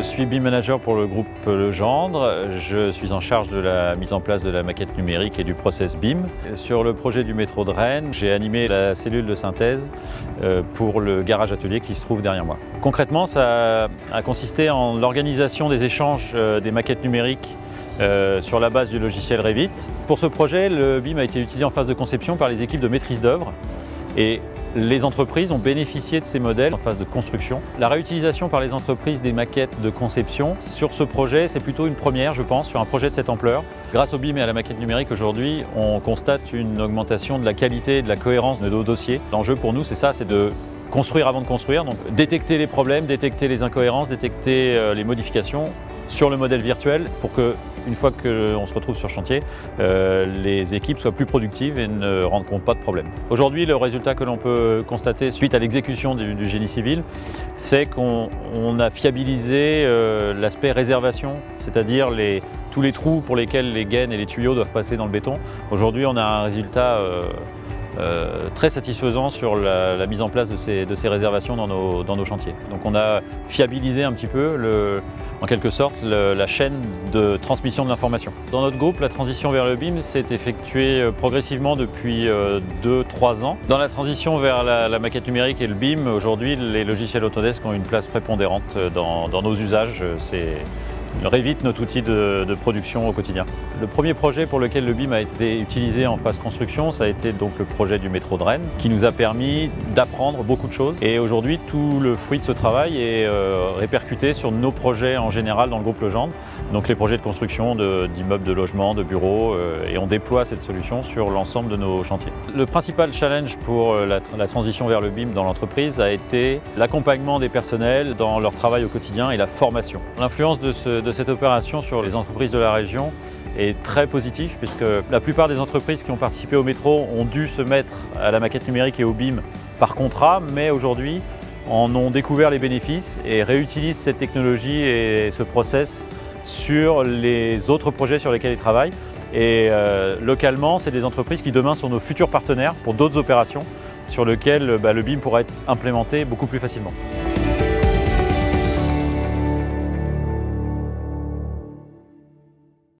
Je suis BIM manager pour le groupe Legendre. Je suis en charge de la mise en place de la maquette numérique et du process BIM. Sur le projet du métro de Rennes, j'ai animé la cellule de synthèse pour le garage atelier qui se trouve derrière moi. Concrètement, ça a consisté en l'organisation des échanges des maquettes numériques sur la base du logiciel Revit. Pour ce projet, le BIM a été utilisé en phase de conception par les équipes de maîtrise d'œuvre et les entreprises ont bénéficié de ces modèles en phase de construction. La réutilisation par les entreprises des maquettes de conception sur ce projet, c'est plutôt une première, je pense, sur un projet de cette ampleur. Grâce au BIM et à la maquette numérique aujourd'hui, on constate une augmentation de la qualité et de la cohérence de nos dossiers. L'enjeu pour nous, c'est ça, c'est de construire avant de construire, donc détecter les problèmes, détecter les incohérences, détecter les modifications sur le modèle virtuel pour que, une fois qu'on se retrouve sur chantier, les équipes soient plus productives et ne rendent compte pas de problèmes. Aujourd'hui, le résultat que l'on peut constater suite à l'exécution du génie civil, c'est qu'on a fiabilisé l'aspect réservation, c'est-à-dire tous les trous pour lesquels les gaines et les tuyaux doivent passer dans le béton. Aujourd'hui, on a un résultat très satisfaisant sur la mise en place de ces réservations dans nos chantiers. Donc on a fiabilisé un petit peu, en quelque sorte, la chaîne de transmission de l'information. Dans notre groupe, la transition vers le BIM s'est effectuée progressivement depuis 2-3 ans. Dans la transition vers la maquette numérique et le BIM, aujourd'hui, les logiciels Autodesk ont une place prépondérante dans nos usages. Revit, notre outil de production au quotidien. Le premier projet pour lequel le BIM a été utilisé en phase construction, ça a été donc le projet du métro de Rennes, qui nous a permis d'apprendre beaucoup de choses. Et aujourd'hui, tout le fruit de ce travail est répercuté sur nos projets en général dans le groupe Legendre, donc les projets de construction d'immeubles de logement, de bureaux, et on déploie cette solution sur l'ensemble de nos chantiers. Le principal challenge pour la transition vers le BIM dans l'entreprise a été l'accompagnement des personnels dans leur travail au quotidien et la formation. L'influence de cette opération sur les entreprises de la région est très positive puisque la plupart des entreprises qui ont participé au métro ont dû se mettre à la maquette numérique et au BIM par contrat, mais aujourd'hui en ont découvert les bénéfices et réutilisent cette technologie et ce process sur les autres projets sur lesquels ils travaillent. Et localement, c'est des entreprises qui demain sont nos futurs partenaires pour d'autres opérations sur lesquelles le BIM pourra être implémenté beaucoup plus facilement.